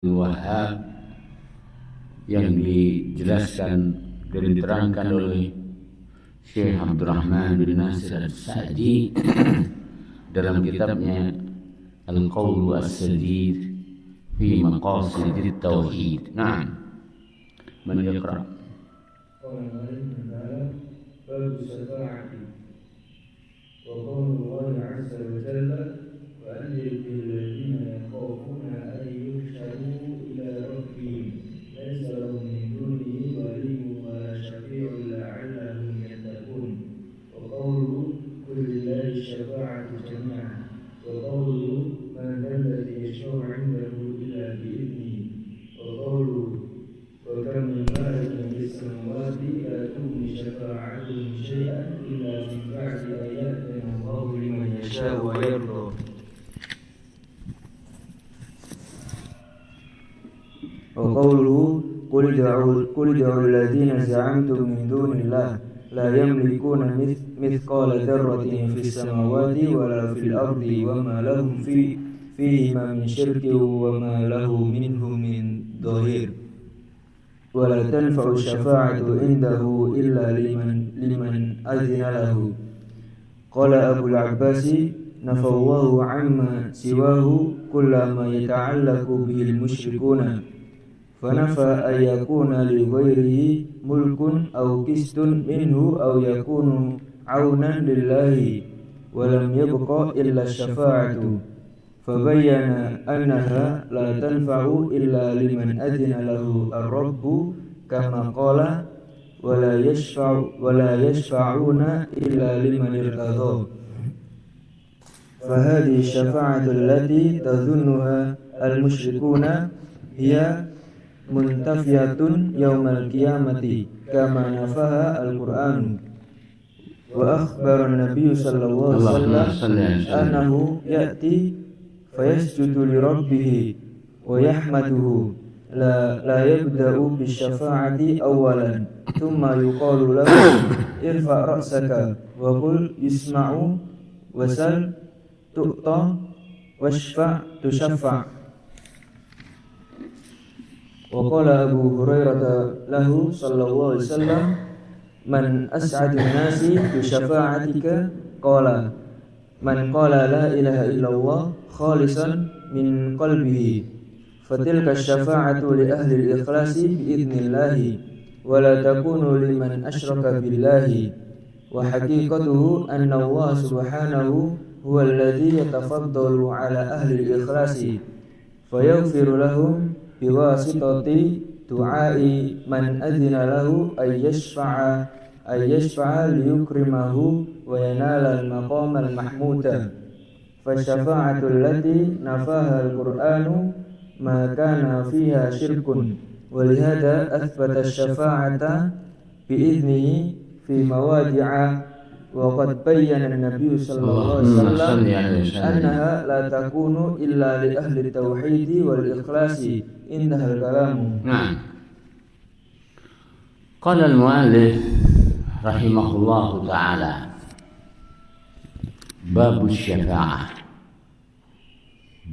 Wahab yang dijelaskan dan diterangkan oleh Syekh Abdurrahman bin Nasir As-Sa'di dalam kitabnya Al-Qawl As-Sadid fi Maqasid At-Tauhid. Nah, man yaqra. باب الشفاعة وقول الله عز وجل وأنذر الذين يخافون أن يحشروا إلى ربهم ليس لهم من دونه ولي ولا شفيع لعلهم يتقون وقوله قل لله الشفاعة جميعا وقوله من ذا الذي يشفع عنده إلا بإذنه وقوله وكم من ملك في السماوات لا تغني شفاعتهم شيئا إلا من بعد أن يأذن الله لمن يشاء ويرضى. وقوله قل ادعوا الذين زعمتم من دون الله لا يملكون مثقال ذرة في السماوات ولا في الأرض وما لهم فيهما من شرك وما له منهم من ظهير ولا تنفع الشفاعة عنده إلا لمن أذن له. قال أبو العباس نفى الله عما سواه كل ما يتعلق به المشركون فنفى أن يكون لغيره ملك أو قسط منه أو يكون عونا لله ولم يبق إلا الشفاعة فبين أنها لا تنفع إلا لمن أذن له الرب كما قال ولا يشفعون إلا لمن ارتضى. فهذه الشفاعة التي تظنها المشركون هي منتفية يوم القيامة كما نفاها القرآن. وأخبر النبي صلى الله عليه وسلم أنه يأتي فيسجد لربه ويحمده لا يبدأ بالشفاعة أولا ثم يقال له ارفع رأسك وقل يسمع وسل تؤطى واشفع تشفع. وقال أبو هريرة له صلى الله عليه وسلم من أسعد الناس بشفاعتك قال من قال لا إله إلا الله خالصا من قلبه فتلك الشفاعة لأهل الإخلاص بإذن الله ولا تكون لمن أشرك بالله. وحقيقته أن الله سبحانه هو الذي يتفضل على أهل الإخلاص فيغفر لهم بواسطة دعاء من أذن له أن يشفع ليكرمه وينال المقام المحمود. فالشفاعة التي نفاها القرآن ما كان فيها شرك ولهذا أثبت الشفاعة بإذنه في مواضع وقد بين النبي صلى الله عليه وسلم أنها لا تكون إلا لأهل التوحيد والإخلاص. انتهى الكلام. نعم. قال المؤلف رحمه الله تعالى باب الشفاعة,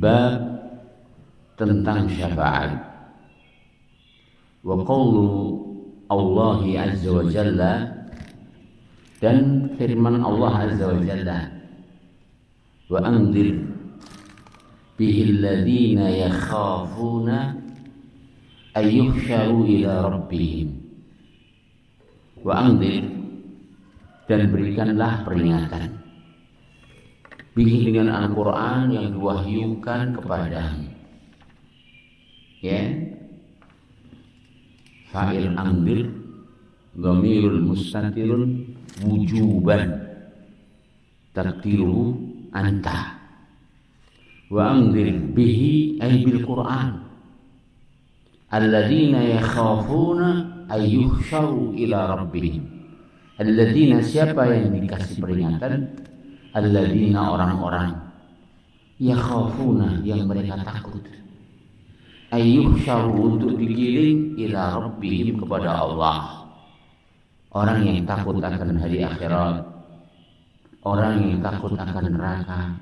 bab tentang syafaat. Wa qawlu Allah azza wa jalla, dan firman Allah azza wa jalla, wa anzir bihi alladhina yakhafuna an yuhsyaru ila rabbihim. Wa anzir, dan berikanlah peringatan bihi, dengan Al-Quran yang diwahyukan kepadamu. Ya, fa'il anzir dhamirul mustatirun wujuban taqdiruhu anta. Wa anzir bihi ay bil Quran alladzina yakhafuna ay yuhsyaru ila rabbihim. Alladzina, siapa yang dikasih peringatan, alladzina, orang-orang, yakhafuna, yang mereka takut, ayyuhsyaru, untuk digiring, ila rabbihim, kepada Allah. Orang yang takut akan hari akhirat, orang yang takut akan neraka,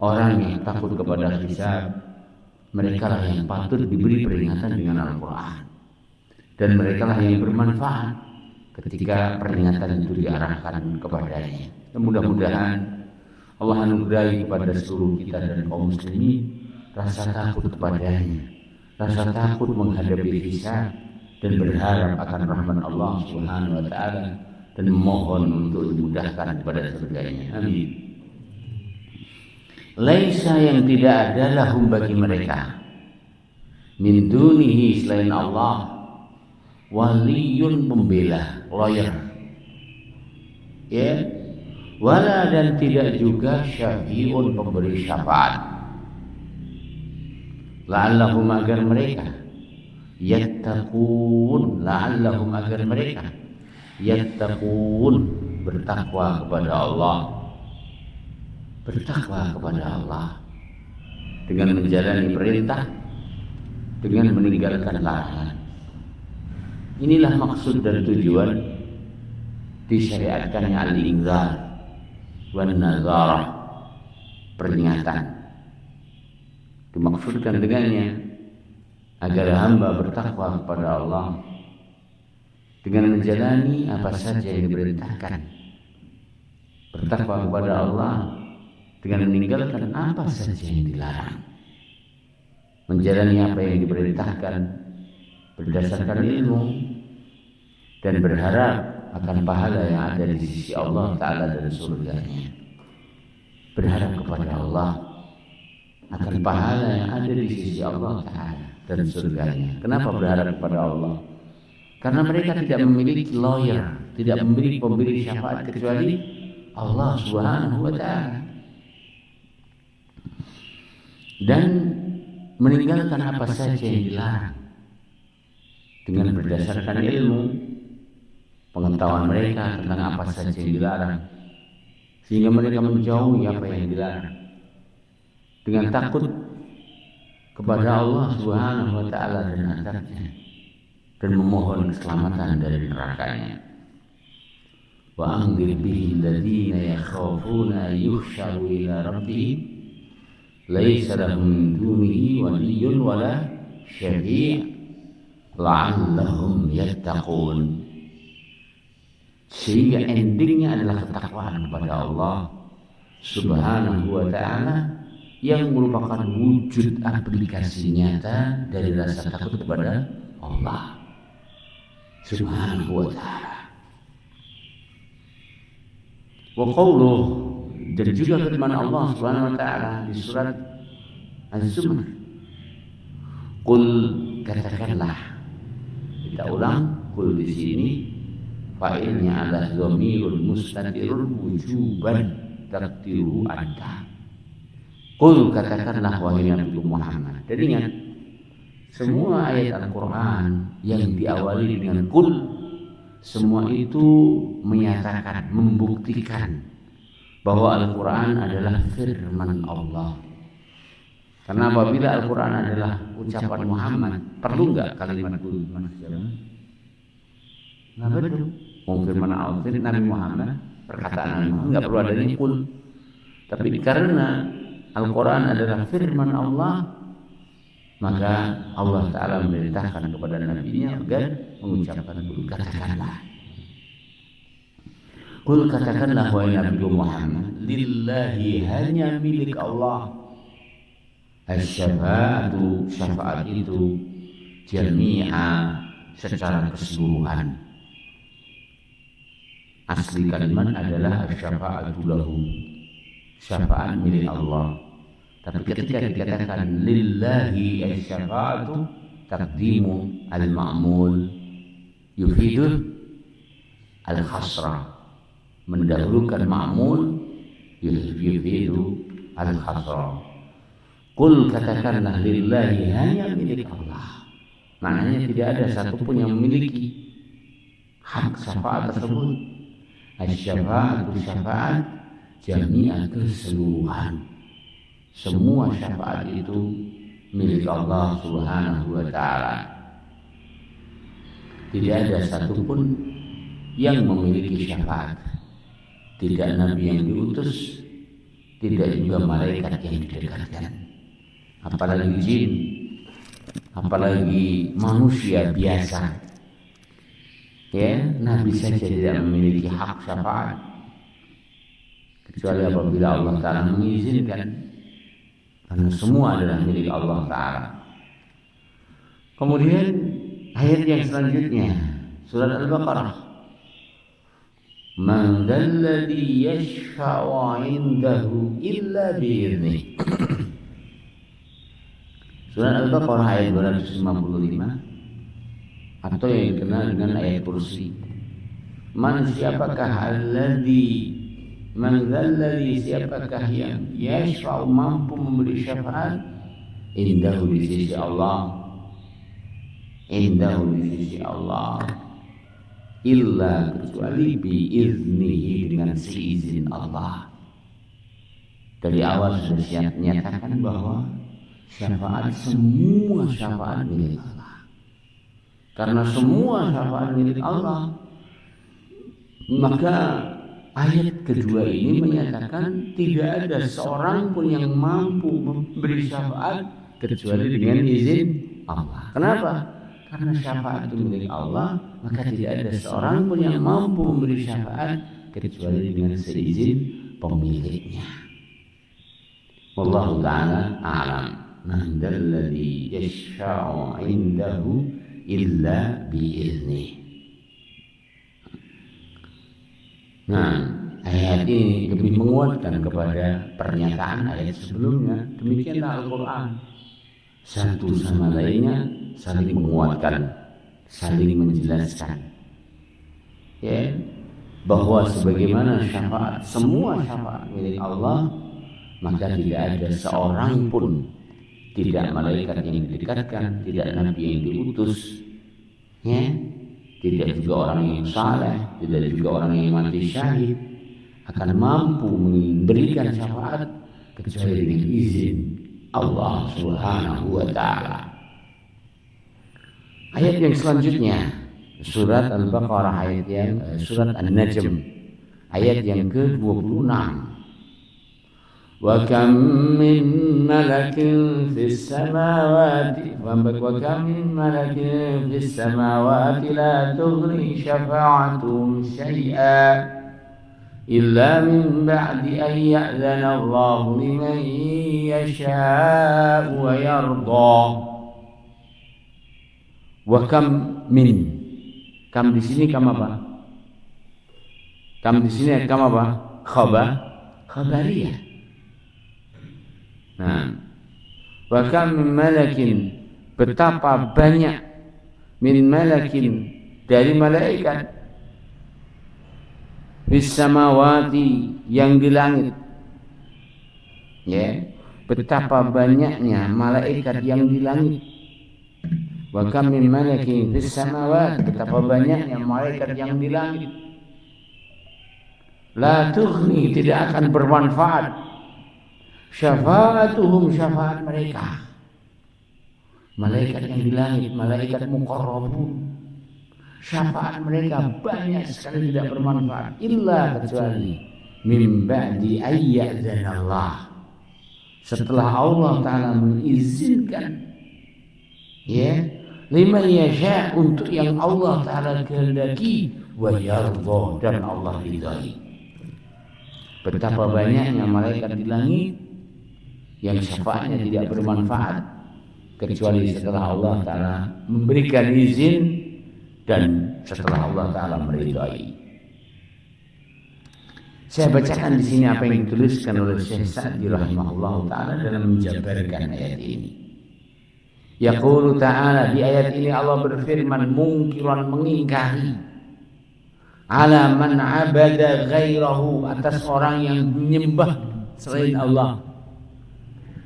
orang yang takut kepada hisab, mereka lah yang patut diberi peringatan dengan Al-Quran, dan mereka lah yang bermanfaat ketika peringatan itu diarahkan kepadanya. Dan mudah-mudahan Allah anugerahi kepada seluruh kita dan kaum muslimin rasa takut kepadanya, rasa takut menghadapi hisab, dan berharap akan rahmat Allah Subhanahu wa taala, dan memohon untuk dimudahkan kepada surganya. Amin. Laisa, yang tidak ada, lahum bagi mereka, min dunihi, selain Allah, waliyun, pembela, lawyer, ya, wala, dan tidak juga syafi'un, pemberi syafaat, la'allahum, agar mereka yattaqun, la'allahum, agar mereka yattaqun, bertakwa kepada Allah, bertakwa kepada Allah dengan menjalani perintah, dengan meninggalkan larangan. Inilah maksud dan tujuan disyariatkannya al-inzar wan nazarah, peringatan. Dimaksudkan dengannya agar hamba bertakwa kepada Allah dengan menjalani apa saja yang diperintahkan, bertakwa kepada Allah dengan meninggalkan apa saja yang dilarang, menjalani apa yang diperintahkan berdasarkan ilmu, dan berharap akan pahala yang ada di sisi Allah Ta'ala dan surganya. Berharap kepada Allah akan pahala yang ada di sisi Allah Ta'ala dan surganya. Kenapa berharap kepada Allah? Karena mereka tidak memiliki lawyer, tidak memiliki pemberi syafaat kecuali Allah Subhanahu wa Ta'ala. Dan meninggalkan apa saja yang dilarang dengan berdasarkan ilmu, pengetahuan mereka tentang apa saja yang dilarang, sehingga mereka menjauhi apa yang dilarang dengan takut kepada Allah Subhanahu wa Ta'ala dan azabnya, dan memohon keselamatan dari nerakanya. Wa anzir bihi alladziina yakhafuna yuhsyaru ila rabbihim laisa lahum min dunihi waliyyun wala syafi' la'allahum yattaqun. Sehingga endingnya adalah ketakwaan kepada Allah Subhanahu wa Ta'ala, yang merupakan wujud aplikasi nyata dari rasa takut kepada Allah Subhanahu wa Ta'ala. Wa qawluh, dan juga firman Allah Subhanahu wa Ta'ala di surat Az-Zumar, qul, katakanlah. Kita ulang, qul di sini fa'ilnya adalah dhamirul mustatirul wujuban taqdiru anta. Qul, katakanlah wahai Nabi Muhammad. Dan ingat, semua ayat Al-Quran yang diawali dengan qul, semua itu menyatakan, membuktikan bahwa Al-Quran adalah firman Allah. Karena apabila Al-Quran adalah ucapan Muhammad, perlu enggak kalimat qul? Nggak perlu. Firman Allah, Nabi Muhammad, perkataan Nabi Muhammad, enggak perlu adanya qul. Tapi karena Al-Quran adalah firman Allah, maka Allah Ta'ala memerintahkan kepada Nabi-Nya agar mengucapkan qul, katakanlah. Qul, katakanlah wahai Nabi Muhammad, lillahi, hanya milik Allah, asy-syafa'atu, syafaat itu, jami'a, secara keseluruhan. Asli kalimat adalah asy-syafa'atu lahu, syafaat milik Allah. Tapi ketika dikatakan lillahi asy-syafa'atu, taqdimu al-ma'mul yufidu al-khasrah, mendahulukan ma'mul yufidu al-khasrah. Qul, katakanlah lillahi, hanya milik Allah. Maknanya tidak ada satupun yang memiliki hak syafaat tersebut. Asy-syafa'atu, syafaat, jami'ah, keseluruhan. Semua syafaat itu milik Allah Subhanahu wa Ta'ala. Tidak ada satupun yang memiliki syafaat. Tidak Nabi yang diutus, tidak juga malaikat yang didekatkan. apalagi jin, apalagi manusia biasa. Ya, Nabi saja tidak memiliki hak syafaat kecuali apabila Allah Ta'ala mengizinkan, karena semua adalah milik Allah Ta'ala. Kemudian ayat yang selanjutnya, surat Al-Baqarah, man dzalladzi yashfa'u 'indahu illa bi'idznih. Surat Al-Baqarah ayat 255, atau yang dikenal dengan ayat kursi. Man siapakah siapakah yang yashfa'u, mampu memberi syafaat, indahu, di sisi Allah, indahu, di sisi Allah, illa, kecuali biiznihi, dengan seizin Allah. Dari awal sudah nyatakan bahwa syafaat, semua syafaat milik Allah. Karena semua syafaat milik Allah, maka ayat kedua ini menyatakan tidak ada seorang pun yang mampu memberi syafaat kecuali dengan izin Allah. Kenapa? Karena syafaat itu milik Allah, maka tidak ada seorang pun yang mampu memberi syafaat kecuali dengan seizin pemiliknya. Wallahu ta'ala a'lam. Man dzalladzi yashfa'u 'indahu illa bi'idznih. Nah, ayat ini lebih menguatkan kepada pernyataan ayat sebelumnya. Demikianlah Al-Quran, satu sama lainnya saling menguatkan, saling menjelaskan, ya, bahwa sebagaimana syafaat, semua syafaat milik Allah, maka tidak ada seorang pun, tidak malaikat yang didekatkan, tidak nabi yang diutus, ya, tidak juga orang yang saleh, tidak juga orang yang mati syahid akan mampu memberikan syafaat kecuali dengan izin Allah Subhanahu wa Ta'ala. Ayat yang selanjutnya, surat Al-Baqarah, ayat yang surat An-Najm ayat yang ke-26. Wa kam min malakin fis samawati la tughni syafa'atuhum syai'a illa min ba'di an ya'zana Allahu liman yasha'u wa yarda. Wa kam min, kam di sini kam apa? Kam di sini kam apa? Khabariyah. Nah, wa kam min malakin, betapa banyak, min malakin, dari malaikat, fis samawati, yang di langit, ya, betapa banyaknya malaikat yang di langit. Wa kam min malakin fis samawati, betapa banyaknya malaikat yang di langit, la tughni, tidak akan bermanfaat, syafa'atuhum, syafaat mereka, malaikat yang di langit, malaikat muqarrabun, syafaat mereka banyak sekali tidak bermanfaat, illa, kecuali, min ba'di ayyadzanallah, setelah Allah Ta'ala mengizinkan, ya, liman yasha, untuk yang Allah Ta'ala kehendaki, wa yardha, dan Allah ridai. Betapa banyaknya malaikat di langit yang syafaatnya tidak bermanfaat kecuali setelah Allah Ta'ala memberikan izin dan setelah Allah Ta'ala meridai. Saya bacakan di sini apa yang dituliskan oleh Syekh Sa'di rahimahullah Ta'ala dalam menjabarkan ayat ini. Yaqulu Ta'ala, di ayat ini Allah berfirman, mungkiran, mengingkari, ala man abada ghairahu, atas orang yang menyembah selain Allah,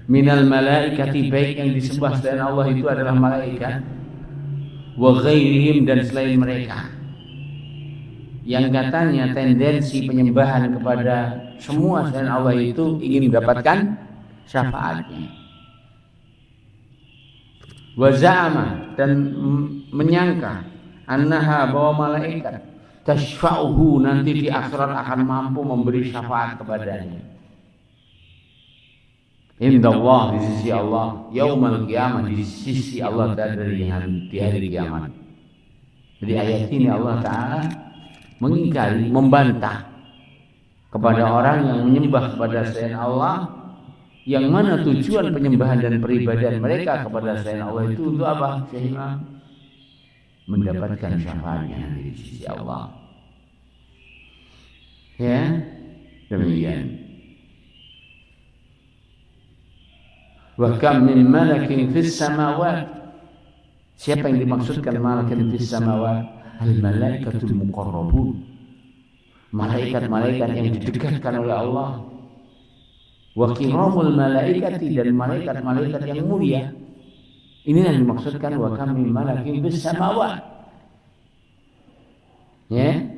minal malaikati, baik yang disembah selain Allah itu adalah malaikat, wa ghairihim, dan selain mereka, yang katanya tendensi penyembahan kepada semua selain Allah itu ingin mendapatkan syafaatnya. Wa za'ama, dan menyangka, annaha, bahwa malaikat, tashfa'uhu, nanti di akhirat akan mampu memberi syafaat kepadanya. Indallah, di sisi Allah, yaumul qiyamah, di sisi Allah dari hari kiamat. Jadi ayat ini Allah Ta'ala mengingkari, membantah kepada orang yang menyembah kepada selain Allah, yang mana tujuan penyembahan dan peribadahan mereka kepada selain Allah itu untuk apa? Sehingga mendapatkan syafaatnya di sisi Allah. Ya, demikian. Wa kam min malakin fis samawat. Siapa yang dimaksudkan malakin fis samawat? Al malaikatul muqarrabun. Malaikat-malaikat yang didekatkan oleh Allah. Wa kiramul malaikati, dan malaikat-malaikat yang mulia. Ini yang dimaksudkan wa kam min malakin fis samawat. Ya.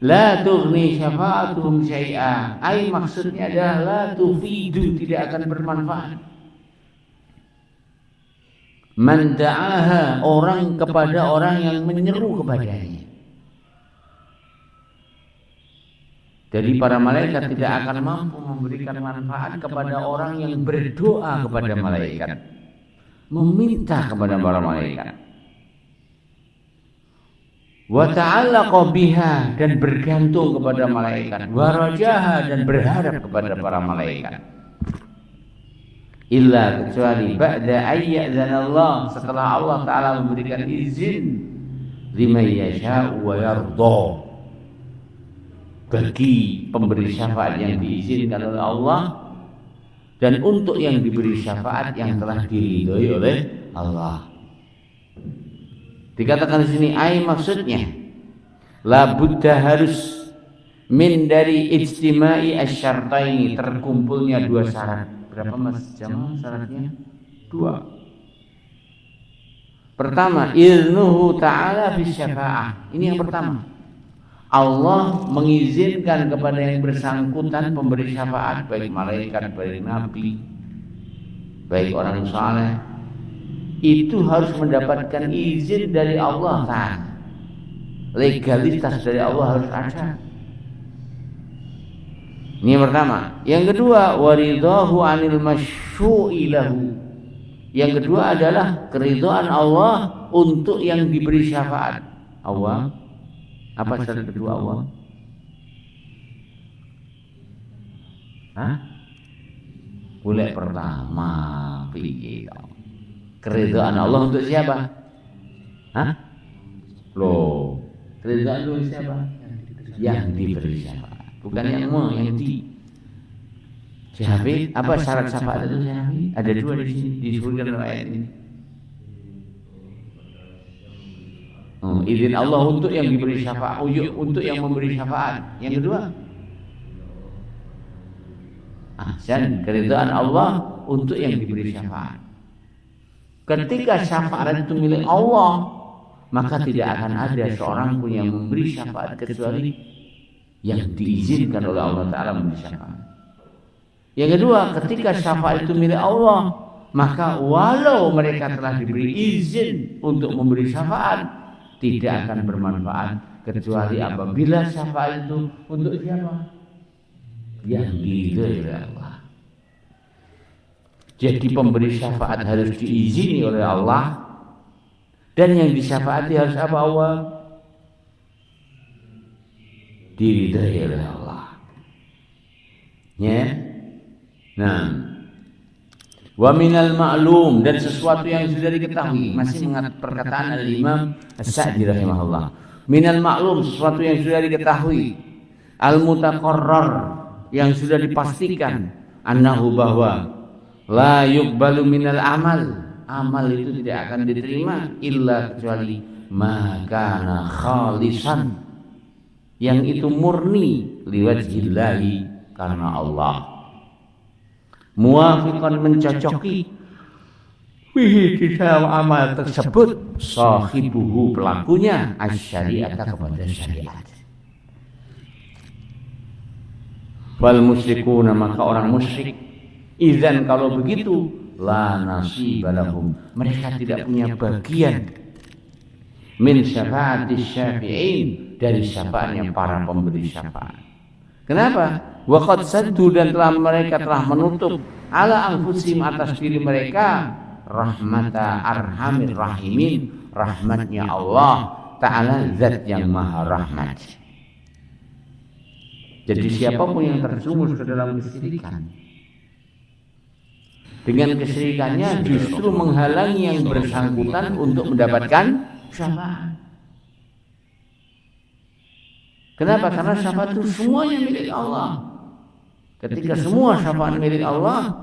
La tughni syafa'atuhum syai'a. Ai maksudnya adalah la tufidu, tidak akan bermanfaat. Man da'aha, orang kepada orang yang menyeru kepadanya. Jadi para malaikat tidak akan mampu memberikan manfaat kepada orang yang berdoa kepada malaikat, meminta kepada para malaikat. Wa ta'allaqa biha, dan bergantung kepada malaikat. Wa rajaha, dan berharap kepada para malaikat. Illa, kecuali ba'da ayyadzanallah, setelah Allah Ta'ala memberikan izin liman yasha'u wa yardha, bagi pemberi syafaat yang diizinkan oleh Allah, dan untuk yang diberi syafaat yang telah diridhoi oleh Allah. Dikatakan di sini ai maksudnya la budda, harus min dari ijtimai asyartaini, terkumpulnya dua syarat. Berapa Mas Jamal syaratnya? 2. Pertama, iznuhu ta'ala bis syafa'ah. Ini yang pertama. Allah mengizinkan kepada yang bersangkutan pemberi syafaat, baik malaikat, baik nabi, baik orang saleh, itu harus mendapatkan izin dari Allah Ta'ala. Legalitas dari Allah harus ada. Ini yang pertama. Yang kedua, waridahu anil masyu'i lahu. Yang kedua adalah keridhaan Allah untuk yang diberi syafaat. Allah, apa syarat kedua Allah? Hah? Boleh pertama pikir. Keridhaan Allah untuk siapa? Hah? Loh, keridhaan untuk siapa? Yang diberi syafaat, bukan yang di. Syafi'i, apa syarat syafaat itu Syafi'i? Ada 2 di sini disebutkan dalam ayat ini. Izin Allah untuk yang diberi syafaat, untuk yang memberi syafaat. Yang kedua, dan keridhaan Allah untuk yang diberi syafaat. Ketika syafaat itu milik Allah, maka tidak akan ada seorang pun yang memberi syafaat kecuali yang diizinkan oleh Allah Ta'ala memberi syafaat. Yang kedua, ketika syafaat itu milik Allah, maka walau mereka telah diberi izin untuk memberi syafaat, tidak akan bermanfaat kecuali apabila syafaat itu untuk siapa? Yang diridhoi oleh Allah. Jadi pemberi syafaat harus diizini oleh Allah, dan yang disyafaati harus apa Allah? Diridhoi oleh Allah. Ya. Nah, wa minal ma'lum, dan sesuatu yang sudah diketahui, masih mengat perkataan al-Imam As-Sa'di rahimahullah. Minal ma'lum, sesuatu yang sudah diketahui, al-mutaqarrar, yang sudah dipastikan, annahu, bahwa la yuqbalu minal amal itu tidak akan diterima illa kecuali ma kana khalisan, yang itu murni liwajhillahi, karena Allah, muwafiqan, mencocoki bihi kisah amal tersebut, sahibuhu, pelakunya, asyari'ata, kepada syariat. Wal musyrikuna, maka orang musyrik, izan, kalau begitu, la nasiba lahum, mereka tidak punya bagian min syafaatis syafi'in, dari syafaatnya para pemberi syafaat. Kenapa? Wa qad saddu, dan mereka telah menutup ala anfusihim, atas diri mereka, rahmata arhamir rahimin, rahmatnya Allah Ta'ala, zat yang maha rahmat. Jadi siapapun yang terjumus ke dalam kesyirikan, dengan kesyirikannya justru menghalangi yang bersangkutan untuk mendapatkan syafaat. Kenapa? Karena syafaat itu semuanya milik Allah. Ketika semua syafaat milik Allah,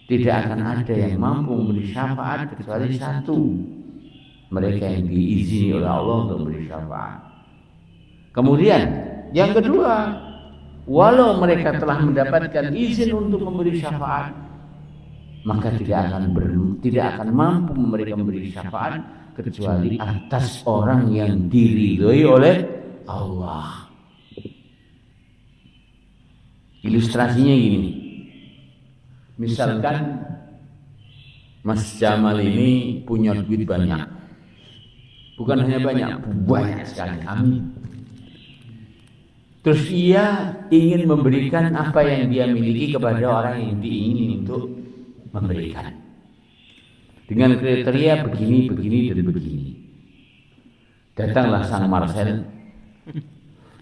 tidak akan ada yang mampu memberi syafaat kecuali satu, mereka yang diizini oleh Allah untuk memberi syafaat. Kemudian yang kedua, walau mereka telah mendapatkan izin untuk memberi syafaat, maka tidak akan mampu mereka memberi syafaat kecuali atas orang yang diridhoi oleh Allah. Ilustrasinya gini, misalkan Mas Jamal ini punya duit banyak, bukan hanya banyak sekali, amin. Terus ia ingin memberikan apa yang dia miliki kepada orang yang diingini untuk memberikan, dengan kriteria begini, dan begini. Datanglah sang Marcel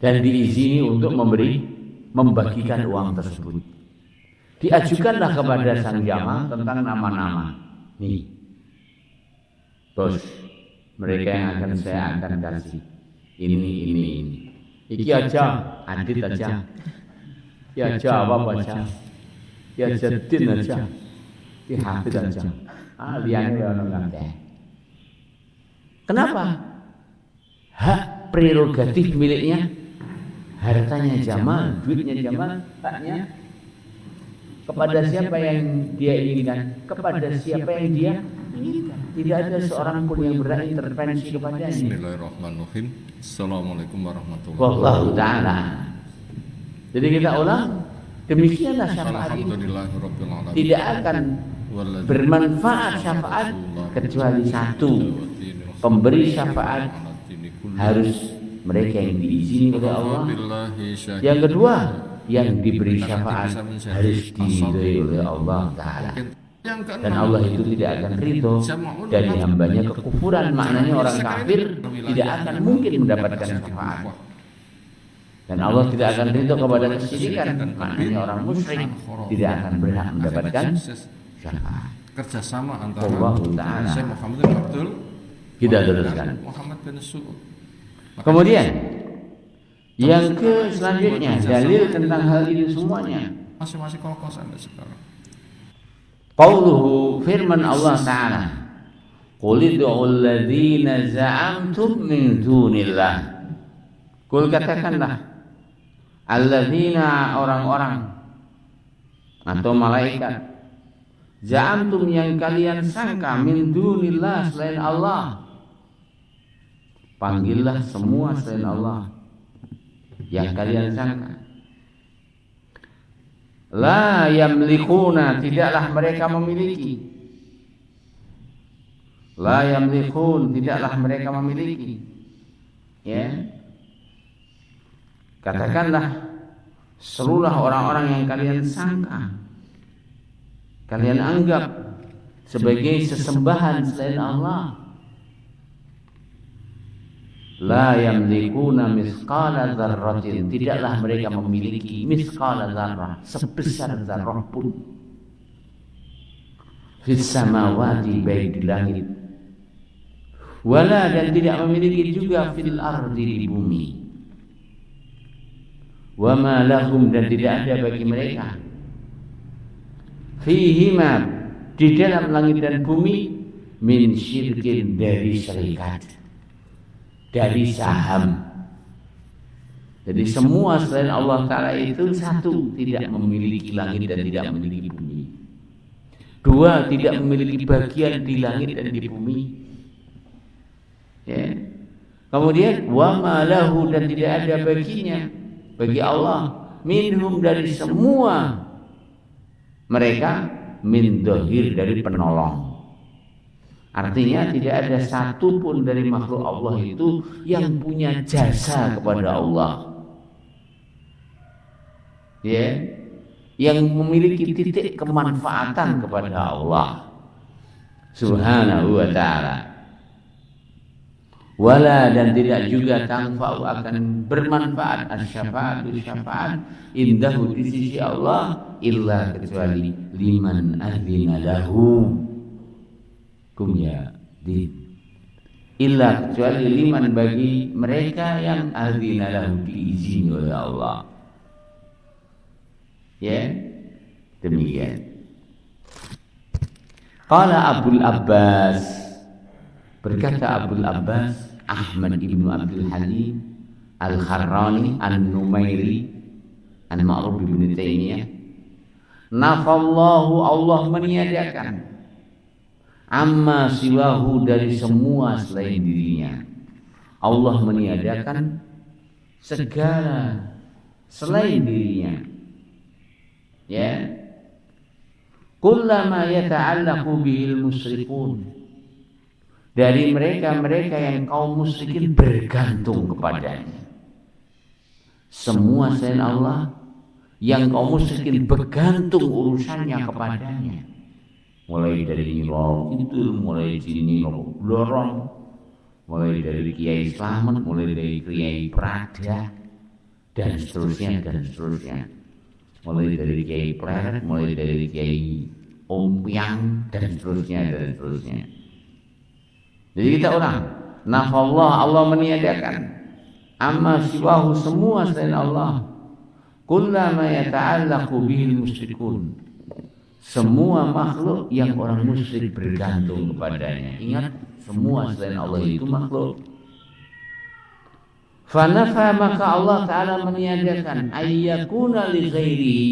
dan diizini untuk membagikan uang tersebut. Diajukanlah kepada sang Jamal tentang nama-nama. Nih, bos, mereka yang saya akan kasih ini. Iki aja, Adit aja, ya jawab aja, ya Jadin aja, ya Hafid aja. Liane orang nggak. Kenapa? Hak prerogatif miliknya, hartanya Jamal, duitnya Jamal, haknya kepada siapa yang dia inginkan, kepada siapa yang dia inginkan. Tidak ada seorang pun yang berani intervensi kepadanya. Bismillahirrahmanirrahim. Assalamualaikum warahmatullahi Wallahu ta'ala. Jadi kita ulang, demikianlah syafaat itu tidak akan bermanfaat syafaat kecuali satu, pemberi syafaat harus mereka yang diizini oleh Allah. Yang kedua, yang diberi syafaat harus diridhoi oleh Allah Ta'ala. Dan Allah itu tidak akan ridho dari hambanya kekufuran. Maknanya orang kafir tidak akan mungkin mendapatkan syafaat. Dan Allah tidak akan ridho kepada kesyirikan. Maknanya orang musyrik tidak akan berhak mendapatkan syafaat. Kerjasama antara Allah Ta'ala. Syekh Muhammad bin Abdul Kita teruskan. Muhammad bin Su'ud. Kemudian yang selanjutnya dalil tentang hal itu semuanya. Masih kokoh sampai sekarang. Qauluhu, firman Allah Ta'ala, qul ud'ul ladzina za'amtum min dunillah. Qul, katakanlah, alladzina, orang-orang atau malaikat, za'amtum yang kalian sangka, min dunillah, selain Allah. Panggillah semua selain Allah yang kalian sangka. La yamlikuna, tidaklah mereka memiliki. La yamlikun, tidaklah mereka memiliki. Ya, katakanlah seluruh orang-orang yang kalian sangka, kalian anggap sebagai sesembahan selain Allah. La yamlikuna misqala dzarratin, tidaklah mereka memiliki misqala dzarrah, sebesar zarrah pun, fis samawati, baik di langit, wala, dan tidak memiliki juga fil ardi, di bumi, wa ma lahum, dan tidak ada bagi mereka, fihima, di dalam langit dan bumi, min syirkin, dari syarikat, dari saham. Jadi semua selain Allah Ta'ala itu, satu, tidak memiliki langit dan tidak memiliki bumi. Dua, tidak memiliki bagian di langit dan di bumi. Ya. Kemudian wa ma lahu, dan tidak ada baginya bagi Allah, minhum, dari semua mereka, min dhahir, dari penolong. Artinya tidak ada satu pun dari makhluk Allah itu yang punya jasa kepada Allah. ya, yang memiliki titik kemanfaatan kepada Allah Subhanahu wa ta'ala. Wala, dan tidak juga tanfa'u akan bermanfaat asy-syafa'atu syafaat indahu di sisi Allah illa kecuali liman adzina lahu illa kecuali liman bagi mereka yang adzina lahu diizini oleh Allah. Ya, demikian. Qala Abul Abbas, berkata Abul Abbas Ahmad ibnu Abdul Halim Al-Kharrani An-Numairi An-Ma'ruf ibn Taimiyah, nafallahu, Allah meniadakan amma siwahu, dari semua selain dirinya. Allah meniadakan segala selain dirinya, ya. Kullama yata'allaqu bihil musyrikun, dari mereka-mereka yang kaum musyrikin bergantung kepadanya. Semua selain Allah yang kaum musyrikin bergantung urusannya kepadanya, mulai dari nilai itu, mulai dari nilai lorong, mulai dari Kiai Slamet, mulai dari Kiai Prada, dan seterusnya, mulai dari Kiai Pleret, mulai dari Kiai Ompiang, dan seterusnya. Jadi kita orang, nafallah, Allah meniadakan amma siwahu, semua selain Allah, kullama yata'allaqu bihil musyrikun, semua makhluk yang orang musyrik bergantung kepadanya. Ingat, semua selain Allah itu makhluk. Fanafa, maka Allah Ta'ala meniadakan ayyakuna li ghairihi.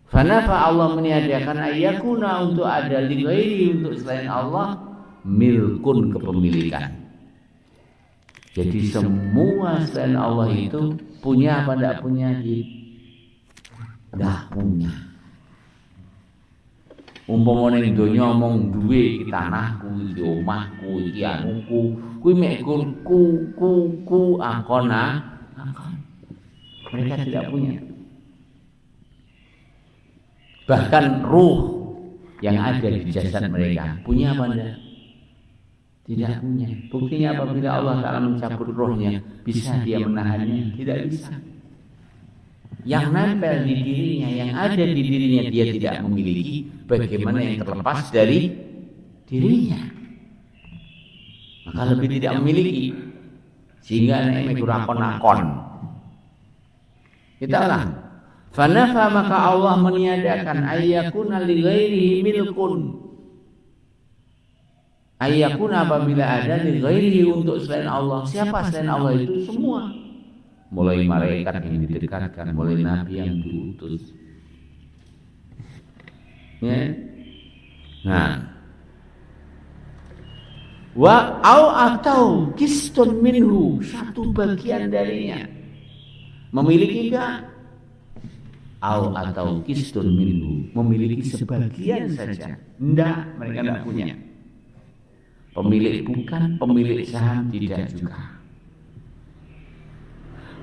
Fanafa, Allah meniadakan ayyakuna, untuk ada li ghairihi, untuk selain Allah, milkun, kepemilikan. Jadi semua selain Allah itu punya apa tidak punya? Tidak punya. Umpama ning donya omong duwe iki tanahku, iki omahku, iki anuku, kuwi mek ku angkona. Mereka tidak punya. Bahkan ruh yang ada di jasad mereka punya apa enggak? Tidak punya. Buktinya apabila Allah Ta'ala mencabut rohnya, bisa dia menahannya? Tidak bisa. Yang nempel di dirinya, yang ada di dirinya, dia tidak memiliki. Bagaimana yang terlepas dari dirinya? Maka lebih tidak memiliki, sehingga anaknya mekurakon-akon. Kita ulang. Fanafa, maka Allah meniadakan ayyakuna li ghairihi milkun. Ayyakuna, apabila ada li ghairihi, untuk selain Allah. Siapa selain Allah itu? Semua. Mulai malaikat yang didekatkan, mulai nabi yang diutus. Ya. Nah, wa atau kistun minhu, satu bagian darinya memiliki enggak? Atau kistun minhu, memiliki sebagian saja. Enggak, mereka enggak punya. Pemilik bukan, pemilik saham tidak juga.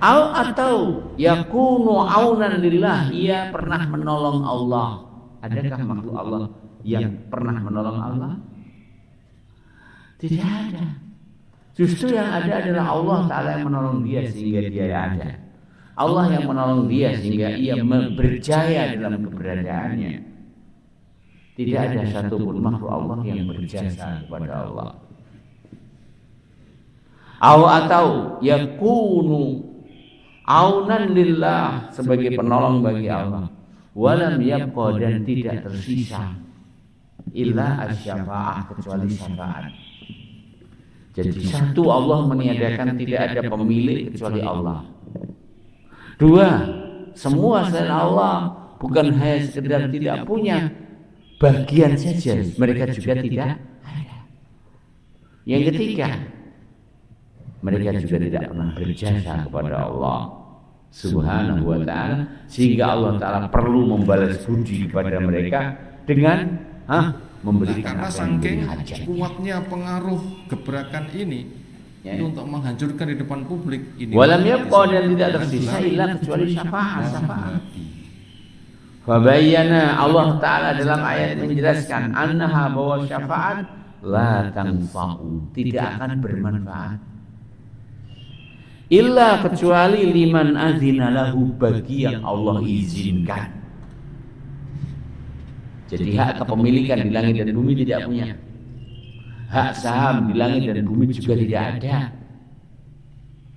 Atau yakunu aunan lillah, ia pernah menolong Allah. Adakah makhluk Allah yang pernah menolong Allah? Tidak ada. Justru yang ada adalah Allah Ta'ala yang menolong dia sehingga dia ada. Allah yang menolong dia sehingga ia berjaya dalam keberadaannya. Tidak ada satupun makhluk Allah yang berjasa kepada Allah. Atau yakunu aunan lillah, sebagai penolong bagi Allah. Walam yabqa, dan tidak tersisa illa asy-syafa'ah, kecuali syafaat. Jadi satu, Allah meniadakan tidak ada pemilik kecuali Allah. Dua, semua selain Allah bukan hanya sekedar tidak punya bagian saja, mereka juga tidak ada. Yang ketiga, mereka juga tidak pernah berjasa kepada Allah Subhanahu wa ta'ala, sehingga Allah Ta'ala perlu membalas budi kepada mereka dengan memberikan karena apa yang saking menjadi hajat. kuatnya pengaruh gebrakan ini, Ya. Itu untuk menghancurkan di depan publik ini. Walam yabqa dan tidak tersisa illa kecuali syafaat. Fabayyana Allah Ta'ala dalam ayat menjelaskan annaha bahwa syafaat la tanfa'u, tidak akan bermanfaat illa kecuali liman azina lahu, bagi yang Allah izinkan. Jadi hak kepemilikan di langit dan bumi tidak punya, hak saham di langit dan bumi juga tidak ada.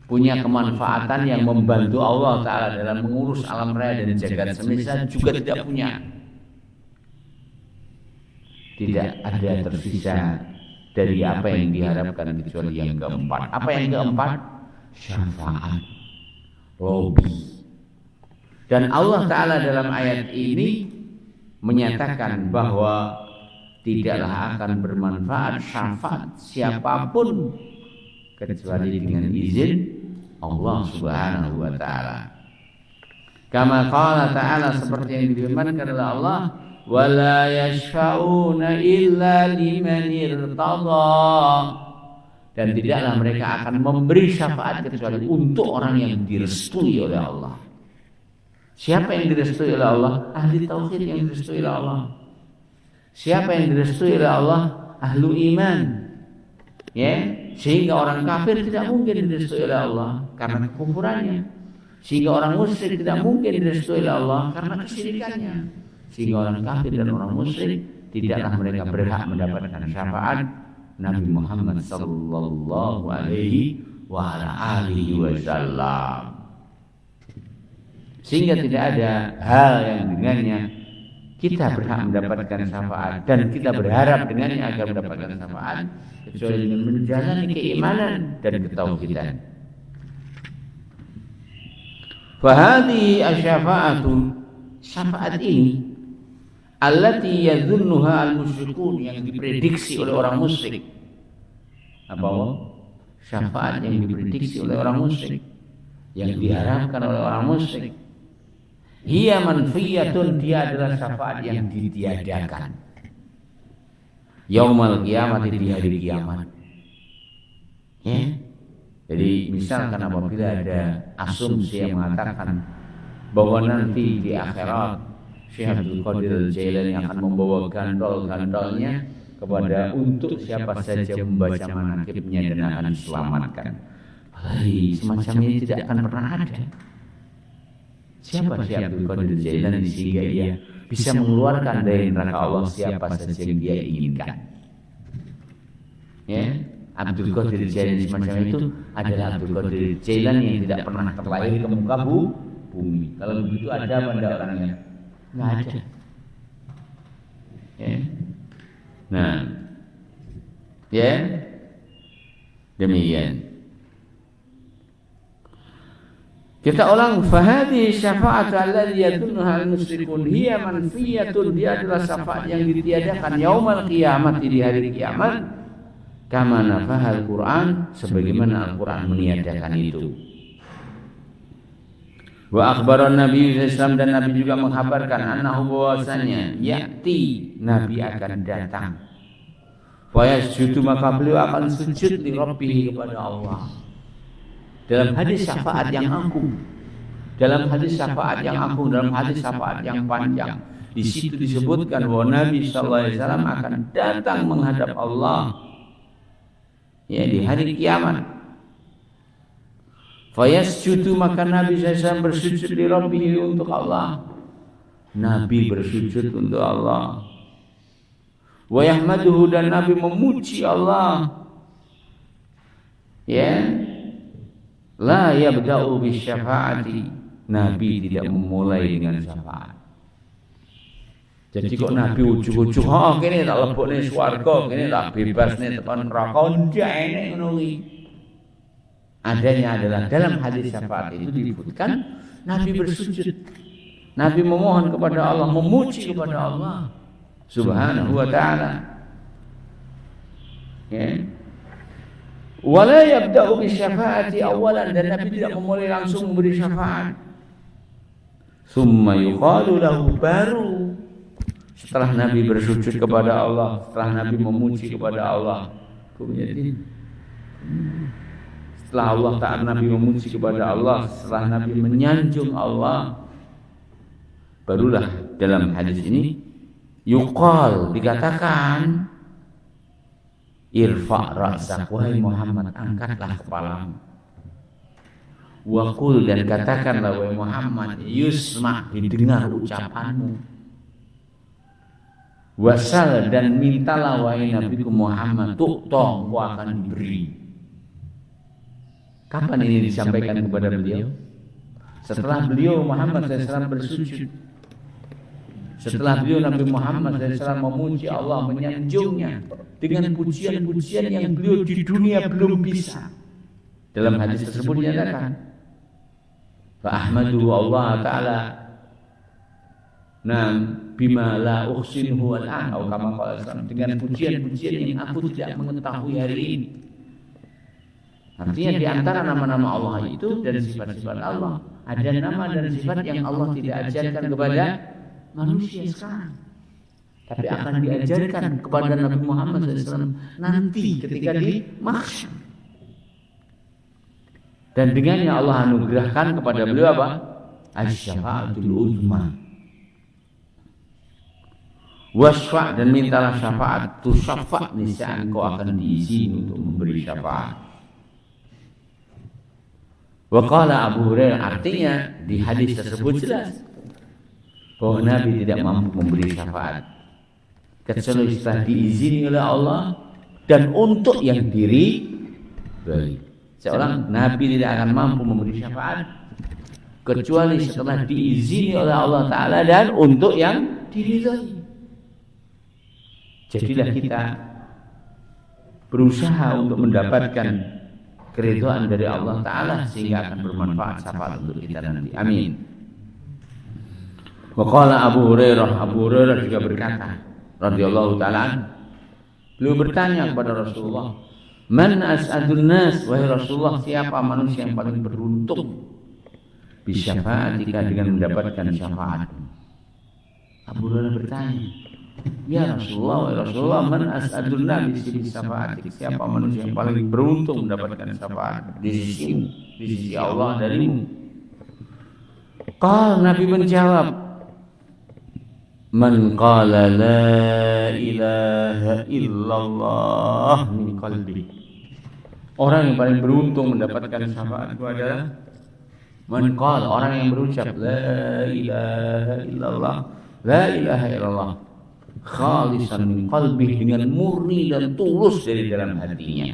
Punya kemanfaatan yang membantu Allah Ta'ala dalam mengurus alam raya dan jagat semesta juga tidak punya. Tidak ada tersisa dari apa yang diharapkan kecuali yang keempat. Apa yang keempat? Syafaat, lobby. Dan Allah Ta'ala dalam ayat ini menyatakan bahwa tidaklah akan bermanfaat syafaat siapapun kecuali dengan izin Allah Subhanahu wa Ta'ala. Kama qala Ta'ala, seperti yang difirmankan oleh Allah, wala yashfa'una illa liman irtada, dan tidaklah mereka akan memberi syafaat kecuali untuk orang yang direstui oleh Allah. Siapa yang direstui oleh Allah? Ahli tauhid yang direstui oleh Allah. Siapa yang direstui oleh Allah? Ahlu iman. Ya, sehingga orang kafir tidak mungkin direstui oleh Allah karena kekufurannya. Sehingga orang musyrik tidak mungkin direstui oleh Allah karena kesyirikannya. Sehingga orang kafir dan orang musyrik tidaklah mereka berhak mendapatkan syafaat Nabi Muhammad sallallahu alaihi wa ala alihi wasallam. Sehingga tidak ada hal yang dengannya kita berhak mendapatkan syafaat dan kita berharap dengannya agar mendapatkan syafaat kecuali dengan menjalani keimanan dan ketauhidan. Fahadi asyafa'atu, syafaat ini allati yadhunnuha al-musyrikun, yang diprediksi oleh orang musyrik. Apa? Syafaat yang diprediksi oleh orang musyrik, yang diharapkan oleh orang musyrik. Hiya manfiyatun, dia adalah syafaat yang ditiadakan. Yaumal kiamat, di hari kiamat. Ya. Jadi misalkan apabila ada asumsi yang mengatakan bahwa nanti di akhirat Syekh Abdul Qadir Al-Jailani akan membawa gandol-gandolnya kepada untuk siapa saja membaca manaqibnya dan akan diselamatkan. Semacam ini tidak akan pernah ada. Siapa Syekh Abdul Qadir Al-Jailani sehingga dia bisa mengeluarkan dari neraka Allah siapa saja yang dia inginkan. Ya, Abdul Qadir Jailani semacam itu adalah Abdul Qadir Jailani yang tidak pernah terlahir ke muka bumi. Kalau begitu ada apa enggak orangnya? Enggak ada. Ya. Nah, ya, demikian. Kita ulang, fahadi syafa'atu allati yadunnuha al-musyrikun hiya manfiyatun, dia adalah syafaat yang ditiadakan yaumal qiyamah, di hari kiamat. Kama nafahal Quran, sebagaimana Al-Quran meniadakan itu. Wa akhbaran Nabi SAW, dan Nabi juga menghabarkan annahu bahwasanya ya'ti, Nabi akan datang. Fa yasjudu, maka beliau akan sujud li Rabbih, kepada Allah. Dalam hadis syafaat yang agung, dalam hadis syafaat yang agung, dalam hadis syafaat yang panjang, di situ disebutkan bahwa Nabi SAW akan datang menghadap Allah, ya, di hari kiamat. Fayasjudu, maka Nabi SAW bersujud di Rabbih, untuk Allah. Nabi bersujud untuk Allah. Wa yahmaduhu, dan Nabi memuji Allah. Ya. La yabda'u bisyafa'ati, Nabi tidak memulai dengan syafaat. Jadi kok Nabi ujug-ujug, oh kene tak lebokne swarga, kene tak bebasne tekan neraka, ndak enek ngono iki. Adanya adalah dalam hadis syafaat itu disebutkan Nabi bersujud. Nabi memohon kepada Allah, memuji kepada Allah Subhanahu wa ta'ala. Ya. Wala yabda'u bisyafa'ati awalan, dan Nabi tidak memulai langsung memberi syafaat. Summa yuqalu lahu, baru setelah Nabi bersujud kepada Allah, setelah Nabi memuji kepada Allah, kemudian Setelah Allah Ta'ala Nabi memuji kepada Allah, setelah Nabi menyanjung Allah, barulah dalam hadis ini yuqal, dikatakan, irfa' ra'sak, wahai Muhammad, angkatlah kepalamu. Wa qul, dan katakanlah wahai Muhammad, yusma', didengar ucapanmu. Wasal, dan mintalah wahai Nabiku Muhammad, tu'tong, kau akan diberi. Kapan ini disampaikan kepada beliau? Setelah beliau Muhammad SAW bersujud, setelah beliau Nabi Muhammad SAW memuji Allah, menyanjungnya dengan pujian-pujian yang beliau di dunia belum bisa. Dalam hadis tersebut dinyatakan, fa'ahmadu Allah Ta'ala bima la uhsinuhu al-an, atau kama qala sallallahu, dengan pujian-pujian yang aku tidak mengetahui hari ini. Artinya di antara nama-nama Allah itu dan sifat-sifat Allah, ada nama dan sifat yang Allah tidak ajarkan kepada manusia sekarang, tapi akan diajarkan kepada Nabi Muhammad SAW nanti ketika di mahsyar. Dan dengannya Allah anugerahkan kepada beliau apa? Asy-syafa'atul uzma. Wasfa', dan mintalah syafaat, tu syafa' niscaya engkau akan diizini untuk memberi syafaat. Wa qala Abu Hurairah, artinya di hadis tersebut jelas bahwa Nabi tidak mampu memberi syafaat kecuali setelah diizini oleh Allah dan untuk yang diri beri. Seorang Nabi tidak akan mampu memberi syafaat kecuali setelah diizini oleh Allah Ta'ala dan untuk yang diridhai. Jadilah kita berusaha untuk mendapatkan keridhaan dari Allah Ta'ala sehingga akan bermanfaat syafaat untuk kita nanti. Amin. Wa qala Abu Hurairah juga berkata radhiyallahu ta'ala, beliau bertanya kepada Rasulullah, man as'adun nas, wahai Rasulullah, siapa manusia yang paling beruntung bisyafaatika, dengan mendapatkan syafaat. Abu Hurairah bertanya, ya Rasulullah, man as'adun nas bisyafaatik, siapa manusia yang paling beruntung mendapatkan syafaat di sisimu, di sisi Allah darimu? Nabi menjawab, man qala la ilaha illallah min qalbi. Orang yang paling beruntung mendapatkan syafaat itu adalah man qala, orang yang berucap la ilaha illallah, la ilaha illallah, khalisan min qalbi, dengan murni dan tulus dari dalam hatinya.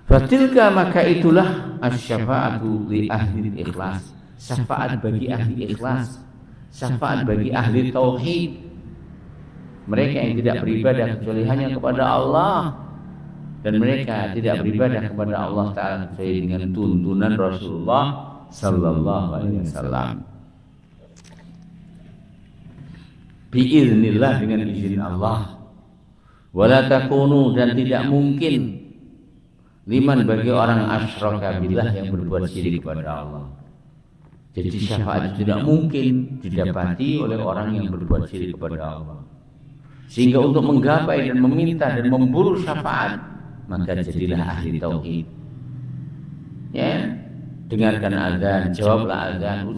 Fatilka, maka itulah asy-syafa'atu li ahli ikhlas, syafaat bagi ahli ikhlas, syafaat bagi ahli tauhid, mereka yang tidak beribadah kecuali hanya kepada Allah, dan mereka tidak beribadah kepada Allah Ta'ala kecuali dengan tuntunan Rasulullah Sallallahu Alaihi Wasallam. Biiznillah, dengan izin Allah. Wala takunu, dan tidak mungkin, liman, bagi orang asyraka billah, yang berbuat syirik kepada Allah. Jadi syafaat tidak mungkin didapati oleh orang yang berbuat syirik kepada Allah. Sehingga untuk menggapai dan meminta dan memburu syafaat, maka jadilah ahli tauhid. Ya, dengarkan azan, jawablah azan,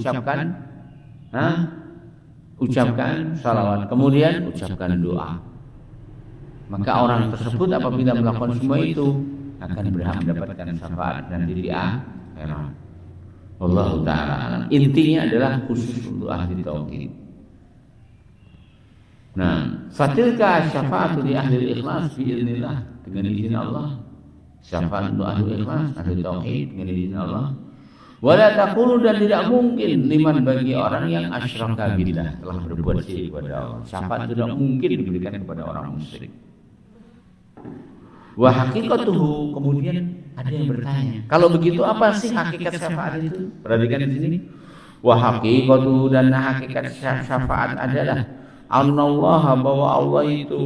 ucapkan salawat, kemudian ucapkan doa. Maka orang tersebut apabila melakukan semua itu akan berhak mendapatkan syafaat dan di akhirat. Wallahu ta'ala. Intinya adalah khusus untuk ahli tauhid. Nah, fatilka syafa'atu li ahli ikhlas biiznillah, dengan izin Allah. Syafaat untuk ahli ikhlas, ahli tauhid, dengan izin Allah. Wala taqulu, dan tidak mungkin, liman, bagi orang yang asyraka billah, telah berbuat syirik kepada Allah. Syafaat tidak mungkin diberikan kepada orang musyrik. Wa haqiqatuhu, kemudian ada yang bertanya, kalau begitu apa sih hakikat syafaat itu? Perhatikan di sini. Wa haqiqatuhu, dan hakikat syafaat adalah annallaha, bahwa Allah itu,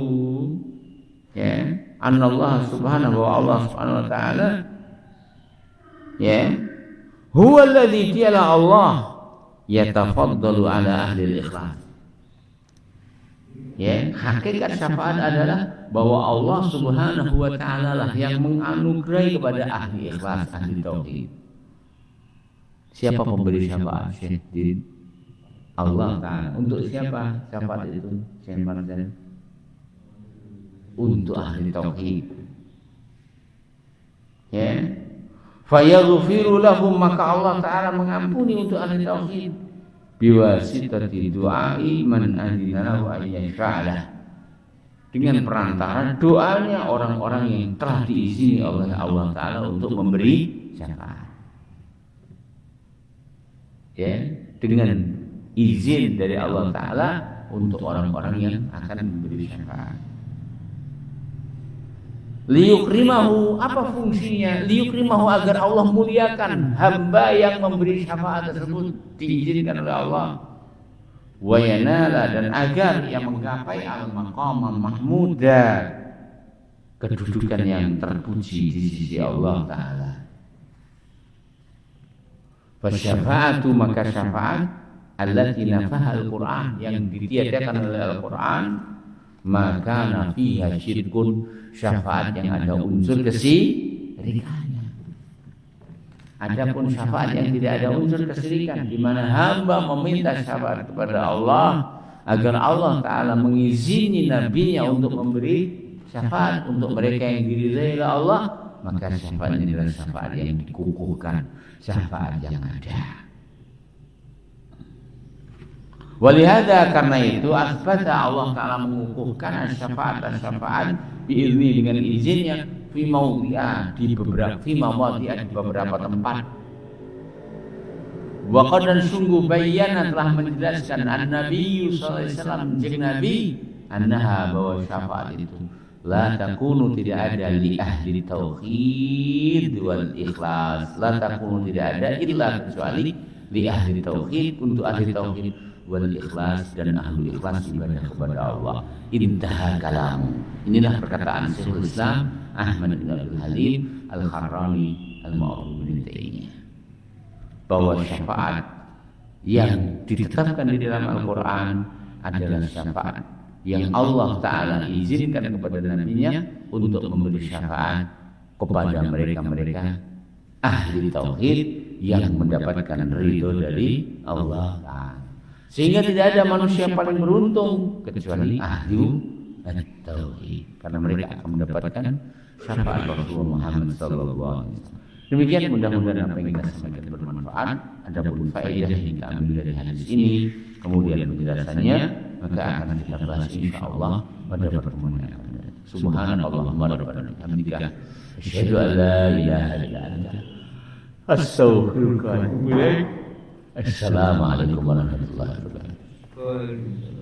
ya, annallah subhanahu wa Allah subhanahu wa ta'ala, ya, huwa alladhi, dialah Allah, yatafaddalu ala ahli ikhlas. Ya, hakikat syafaat adalah bahwa Allah Subhanahu wa taala lah yang menganugerahi kepada ahli ikhlas, ahli tauhid. Siapa pemberi syafaat? Syekh Allah Ta'ala. Untuk siapa syafaat itu? Syekh Marzan? Untuk ahli tauhid. Ya. Fayaghfiru lahum, maka Allah Ta'ala mengampuni untuk ahli tauhid biwasitati du'ai man adina lahu ayyasha'alah, dengan perantara doanya orang-orang yang telah diizini oleh Allah Ta'ala untuk memberi syafaat. Ya, dengan izin dari Allah Ta'ala untuk orang-orang yang akan memberi syafaat. Liyukrimahu, apa fungsinya? Liyukrimahu, agar Allah muliakan hamba yang memberi syafaat tersebut, diizinkan oleh Allah. Wa yanala, dan agar yang menggapai al-maqam mahmuda, kedudukan yang terpuji di sisi Allah Ta'ala. Fasyafa'atu, maka syafaat allati nafaha al-Qur'an, yang ditiadakan oleh Al-Qur'an, maka fiha syirkun, syafaat yang ada unsur kesyirikannya. Adapun syafaat yang tidak ada unsur kesyirikan, di mana hamba meminta syafaat kepada Allah agar Allah Ta'ala mengizini nabinya untuk memberi syafaat untuk mereka yang diridhai oleh Allah, maka syafaat ini adalah syafaat yang dikukuhkan, syafaat yang ada. Walihada, karena itu asbata, Allah Ta'ala mengukuhkan syafaat dan syafaat biizni, dengan izinnya, fi mawdi'ah, di beberapa tempat. Wa qad, dan sungguh, bayyana, telah menjelaskan an-nabi sallallahu alaihi wasallam, jeung nabi, annaha, bahwa syafaat itu la takunu, tidak ada, li ahli tauhid wal ikhlas, la takunu, tidak ada, illa, kecuali, li ahli tauhid, untuk ahli tauhid wal ikhlas, dan ahli ikhlas ibadah kepada Allah. Intaha kalamu. Inilah perkataan Syekhul Islam Ahmad bin Abdul Halim Al-Harrani Al-Ma'ruf bin Taimiyah, bahwa syafaat yang ditetapkan di dalam Al-Quran adalah syafaat yang Allah Ta'ala izinkan kepada nabinya untuk memberi syafaat kepada mereka-mereka ahli tauhid yang mendapatkan ridho dari Allah Ta'ala. Sehingga tidak ada manusia paling beruntung kecuali ahli tauhid, karena mereka akan mendapatkan syafaat Rasulullah Muhammad sallallahu alaihi wasallam. Demikian, mudah-mudahan apa yang kita sampaikan bermanfaat. Adapun faedah yang kita ambil dari hadis ini, kemudian penjelasannya, maka akan kita bahas insyaallah pada pertemuan yang akan datang. Subhanallahumma rabbana bihamdika, asyhadu an la ilaha illa anta, astaghfiruka wa atubu ilaik. Assalamualaikum warahmatullahi wabarakatuh.